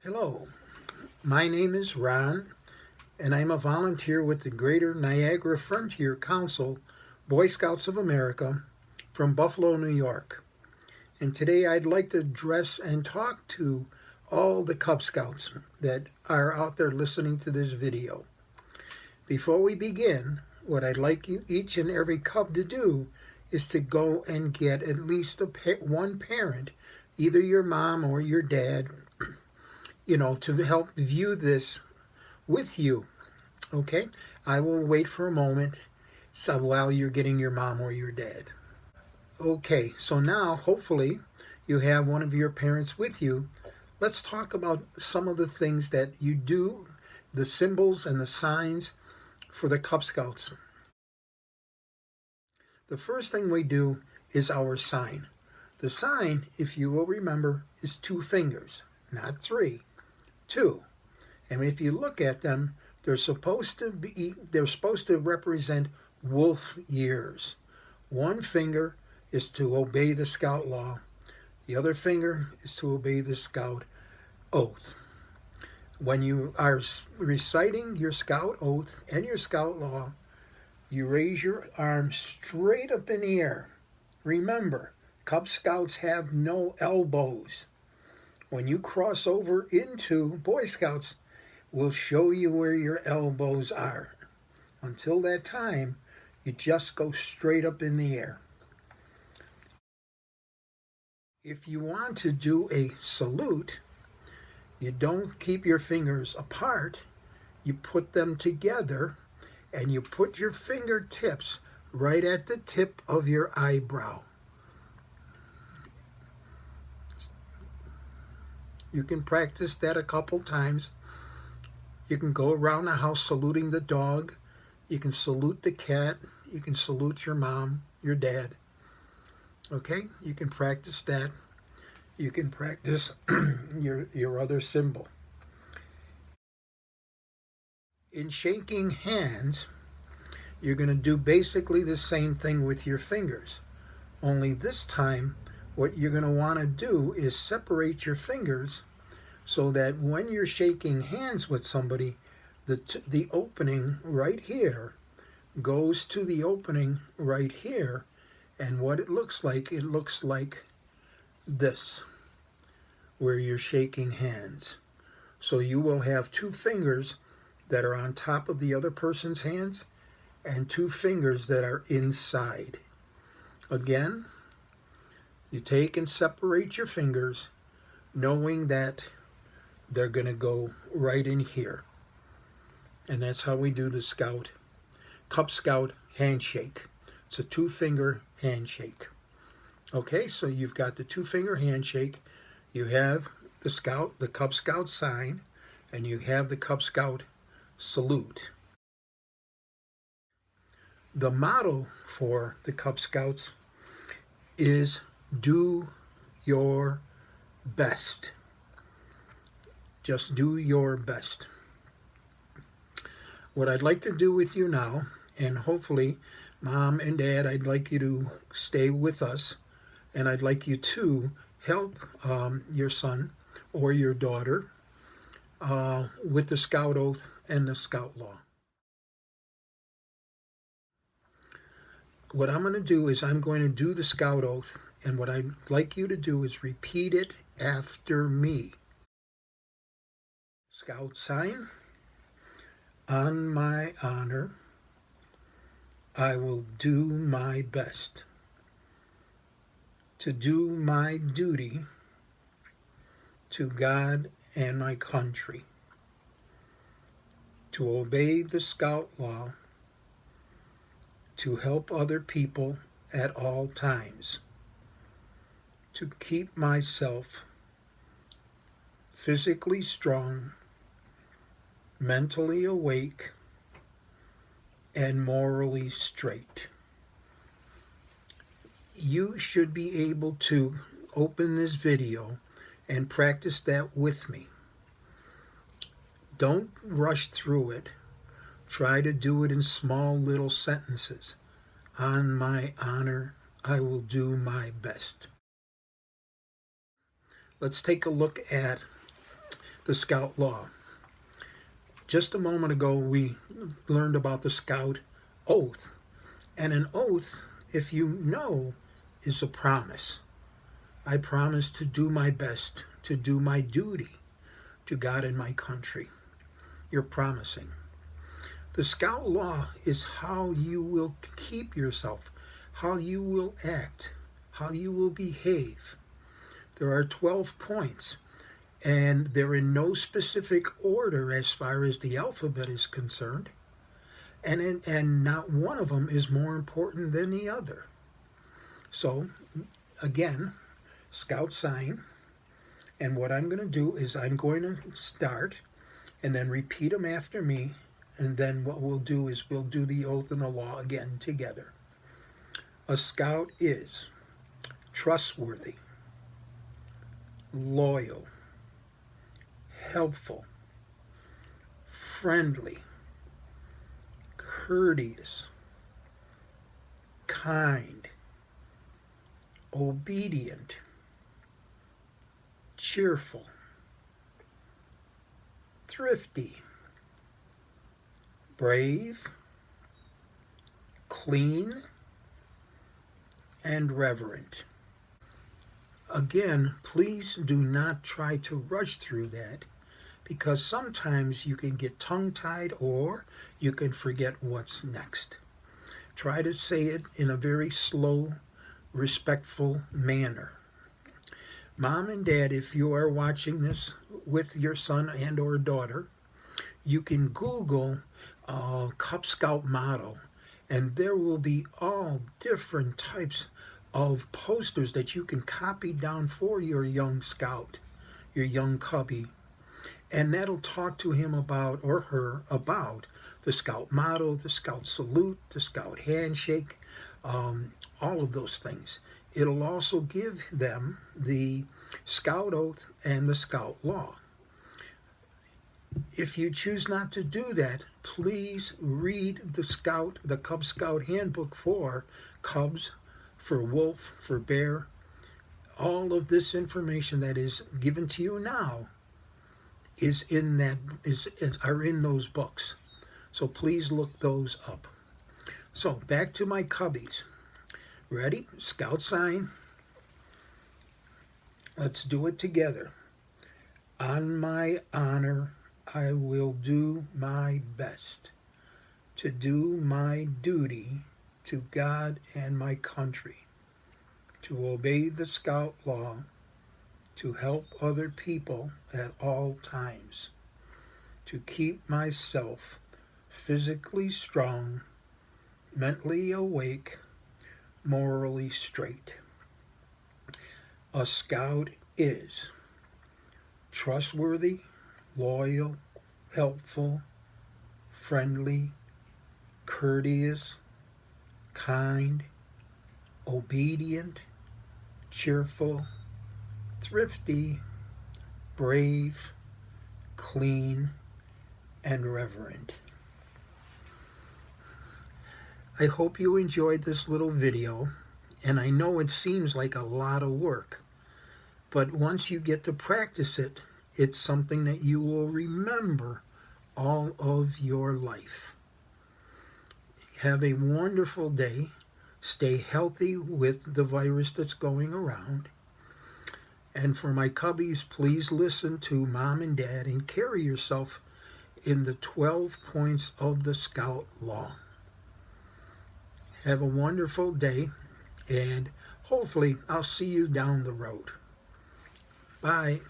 Hello, my name is Ron, and I'm a volunteer with the Greater Niagara Frontier Council, Boy Scouts of America, from Buffalo, New York. And today I'd like to address and talk to all the Cub Scouts that are out there listening to this video. Before we begin, what I'd like you, each and every Cub to do is to go and get at least one parent, either your mom or your dad, to help view this with you. Okay? I will wait for a moment while you're getting your mom or your dad. Okay, so now hopefully you have one of your parents with you. Let's talk about some of the things that you do, the symbols and the signs for the Cub Scouts. The first thing we do is our sign. The sign, if you will remember, is 2 fingers, not 3, 2. And if you look at them, they're supposed to represent wolf years. One finger is to obey the scout law. The other finger is to obey the scout oath. When you are reciting your scout oath and your scout law, you raise your arm straight up in the air. Remember, Cub Scouts have no elbows. When you cross over into Boy Scouts, we'll show you where your elbows are. Until that time, you just go straight up in the air. If you want to do a salute, you don't keep your fingers apart. You put them together and you put your fingertips right at the tip of your eyebrow. You can practice that a couple times. You can go around the house saluting the dog. You can salute the cat. You can salute your mom, your dad. Okay? You can practice that. You can practice your other symbol. In shaking hands, you're going to do basically the same thing with your fingers. Only this time, what you're going to want to do is separate your fingers so that when you're shaking hands with somebody, the opening right here goes to the opening right here. And what it looks like this, where you're shaking hands. So you will have 2 fingers that are on top of the other person's hands and 2 fingers that are inside. Again, you take and separate your fingers, knowing that they're going to go right in here. And that's how we do the Cub Scout handshake. It's a 2-finger handshake. Okay, so you've got the 2-finger handshake. You have the Cub Scout sign, and you have the Cub Scout salute. The motto for the Cub Scouts is do your best. Just do your best. What I'd like to do with you now, and hopefully Mom and Dad, I'd like you to stay with us, and I'd like you to help your son or your daughter with the scout oath and the scout law. What I'm going to do is I'm going to do the scout oath, and what I'd like you to do is repeat it after me. Scout sign. On my honor, I will do my best to do my duty to God and my country, to obey the scout law, to help other people at all times, to keep myself physically strong, mentally awake, and morally straight. You should be able to open this video and practice that with me. Don't rush through it. Try to do it in small little sentences. On my honor, I will do my best. Let's take a look at the Scout Law. Just a moment ago, we learned about the Scout Oath. And an oath, if you know, is a promise. I promise to do my best, to do my duty to God and my country. You're promising. The Scout Law is how you will keep yourself, how you will act, how you will behave. There are 12 points, and they're in no specific order as far as the alphabet is concerned. And not one of them is more important than the other. So, again, Scout sign. And what I'm going to do is I'm going to start and then repeat them after me. And then what we'll do is we'll do the oath and the law again together. A Scout is trustworthy, loyal, helpful, friendly, courteous, kind, obedient, cheerful, thrifty, brave, clean, and reverent. Again, please do not try to rush through that, because sometimes you can get tongue-tied or you can forget what's next. Try to say it in a very slow, respectful manner. Mom and Dad, if you are watching this with your son and or daughter, you can Google Cub Scout motto, and there will be all different types of posters that you can copy down for your young scout, your young cubby. And that'll talk to him about, or her, about the Scout motto, the Scout salute, the Scout handshake, all of those things. It'll also give them the Scout oath and the Scout law. If you choose not to do that, please read the Cub Scout handbook for cubs, for wolf, for bear. All of this information that is given to you now are in those books. So please look those up. So back to my cubbies. Ready? Scout sign. Let's do it together. On my honor, I will do my best to do my duty to God and my country, to obey the Scout law, to help other people at all times, to keep myself physically strong, mentally awake, morally straight. A Scout is trustworthy, loyal, helpful, friendly, courteous, kind, obedient, cheerful, thrifty, brave, clean, and reverent. I hope you enjoyed this little video, and I know it seems like a lot of work, but once you get to practice it, it's something that you will remember all of your life. Have a wonderful day. Stay healthy with the virus that's going around. And for my cubbies, please listen to Mom and Dad and carry yourself in the 12 points of the Scout law. Have a wonderful day, and hopefully I'll see you down the road. Bye.